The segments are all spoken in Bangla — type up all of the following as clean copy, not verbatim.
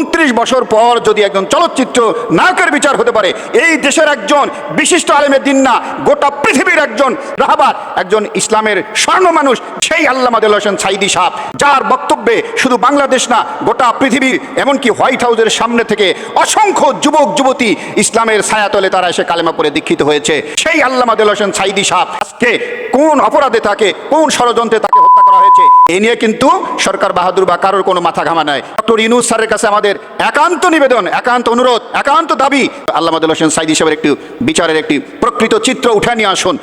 29 বছর পর যদি একজন চলচ্চিত্র নায়কের বিচার হতে পারে, এই দেশের একজন বিশিষ্ট আলেমের দিন না, গোটা পৃথিবীর একজন রাহবার, একজন ইসলামের স্বর্ণ মানুষ, সেই আল্লামা দেলোয়ার হোসেন সাঈদী সাহেব, যার বক্তব্যে শুধু বাংলাদেশ না গোটা পৃথিবীর এমনকি হোয়াইট হাউসের সামনে থেকে অসংখ্য যুবক যুবতী ইসলামের ছায়াতলে তারা এসে কালেমা পড়ে দীক্ষিত হয়েছে, সেই আল্লামা দেলোয়ার হোসেন সাঈদী সাহেব আজকে কোন অপরাধে তাকে, কোন ষড়যন্ত্রে তাকে হত্যা করা হয়েছে, এ নিয়ে কিন্তু সরকার বাহাদুর বা কারোর কোনো মাথা ঘামা নয়। ডক্টর ইউনূস স্যারের কাছে আমাদের একান্ত নিবেদন, একান্ত অনুরোধ, একান্ত দাবি, আল্লামা দেলোয়ার হোসেন সাঈদী সাহেবের একটি বিচারের একটি প্রকৃত চিত্র উঠে নিয়ে আসুন।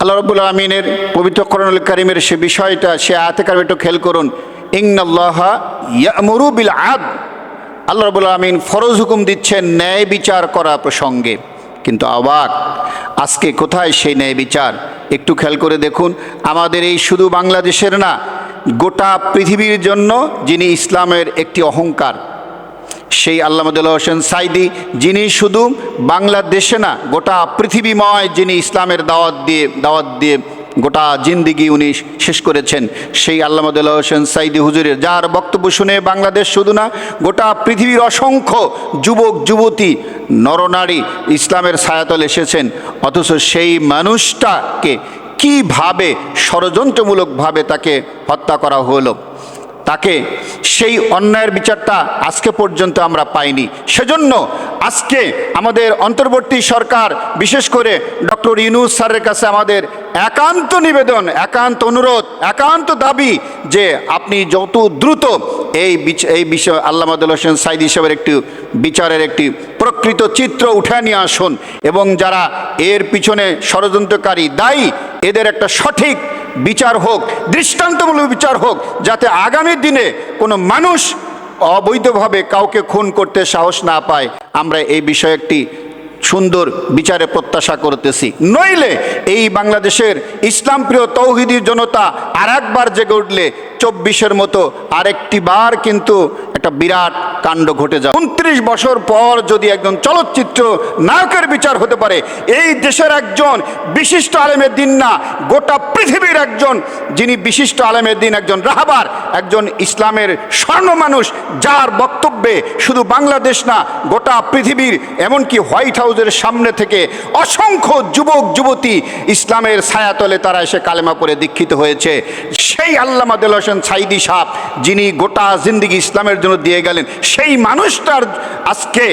আল্লাহ রাব্বুল আলামিনের পবিত্র কোরআনুল কারীমের সে বিষয়টা, সে আয়াতে কারিমে একটু খেয়াল করুন। ইন্নাল্লাহা ইয়া'মুরু বিল আদল, আল্লাহ রাব্বুল আলামিন ফরজ হুকুম দিচ্ছেন ন্যায় বিচার করা প্রসঙ্গে। কিন্তু অবাক, আজকে কোথায় সেই ন্যায় বিচার? একটু খেয়াল করে দেখুন। আমাদের এই শুধু বাংলাদেশের না, গোটা পৃথিবীর জন্য যিনি ইসলামের একটি অহংকার, সেই আল্লামা দেলোয়ার হোসেন সাঈদী, যিনি শুধু বাংলাদেশে না গোটা পৃথিবীময় যিনি ইসলামের দাওয়াত দিয়ে গোটা জিন্দিগি উনি শেষ করেছেন, সেই আল্লামা দেলোয়ার হোসেন সাঈদী হুজুরের, যার বক্তব্য শুনে বাংলাদেশ শুধু না গোটা পৃথিবীর অসংখ্য যুবক যুবতী নরনারী ইসলামের ছায়াতলে এসেছেন, অথচ সেই মানুষটাকে কিভাবে ষড়যন্ত্রমূলকভাবে তাকে হত্যা করা হলো, তাকে সেই অন্যায়ের বিচারটা আজকে পর্যন্ত আমরা পাইনি। সেজন্য আজকে আমাদের অন্তর্বর্তী সরকার, বিশেষ করে ডক্টর ইউনূস স্যারের কাছে আমাদের একান্ত নিবেদন, একান্ত অনুরোধ, একান্ত দাবি যে আপনি যত দ্রুত এই বিষয় আল্লামা দেলোয়ার হোসেন সাঈদী সাহেবের একটি বিচারের একটি প্রকৃত চিত্র উঠে নিয়ে আসুন, এবং যারা এর পিছনে ষড়যন্ত্রকারী দায়ী, এদের একটা সঠিক বিচার হোক, দৃষ্টান্তমূলক বিচার হোক, যাতে আগামী দিনে কোনো মানুষ অবৈধভাবে কাউকে খুন করতে সাহস না পায়। আমরা এই বিষয়ে একটি সুন্দর বিচারে প্রত্যাশা করতেছি। নইলে এই বাংলাদেশের ইসলামপ্রিয় তৌহিদি জনতা আর একবার জেগে উঠলে 24-এর মতো আরেকটি বার কিন্তু একটা বিরাট কাণ্ড ঘটে যায়। 29 বছর পর যদি একজন চলচ্চিত্র নায়কের বিচার হতে পারে, এই দেশের একজন বিশিষ্ট আলেমের দিন না, গোটা পৃথিবীর একজন যিনি বিশিষ্ট আলেমের দিন, একজন রাহবার, একজন ইসলামের স্বর্ণ মানুষ, যার বক্তব্যে শুধু বাংলাদেশ না গোটা পৃথিবীর এমনকি হোয়াইট হাউসের সামনে থেকে অসংখ্য যুবক যুবতী ইসলামের ছায়াতলে তারা এসে কালেমা পড়ে দীক্ষিত হয়েছে, সেই আল্লামা দেলোয়ার হোসেন সাঈদী সাহেব, যিনি গোটা জিন্দিগি ইসলামের জন্য দিয়ে গেলেন, সেই মানুষটার আজকে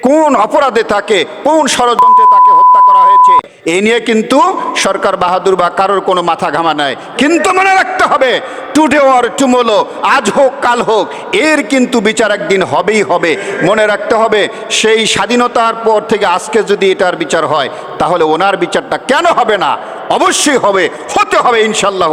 কোন অপরাধে তাকে, কোন ষড়যন্ত্রে তাকে হত্যা করা হয়েছে, এ নিয়ে কিন্তু সরকার বাহাদুর বা কারোর কোনো মাথা ঘামা নাই। কিন্তু মনে রাখতে হবে, টুডে অর টুমোরো, আজ হোক কাল হোক, এর কিন্তু বিচার একদিন হবেই হবে। মনে রাখতে হবে, সেই স্বাধীনতার পর থেকে আজকে যদি এটার বিচার হয়, তাহলে ওনার বিচারটা কেন হবে না? অবশ্যই হবে, হতে হবে ইনশাল্লাহ।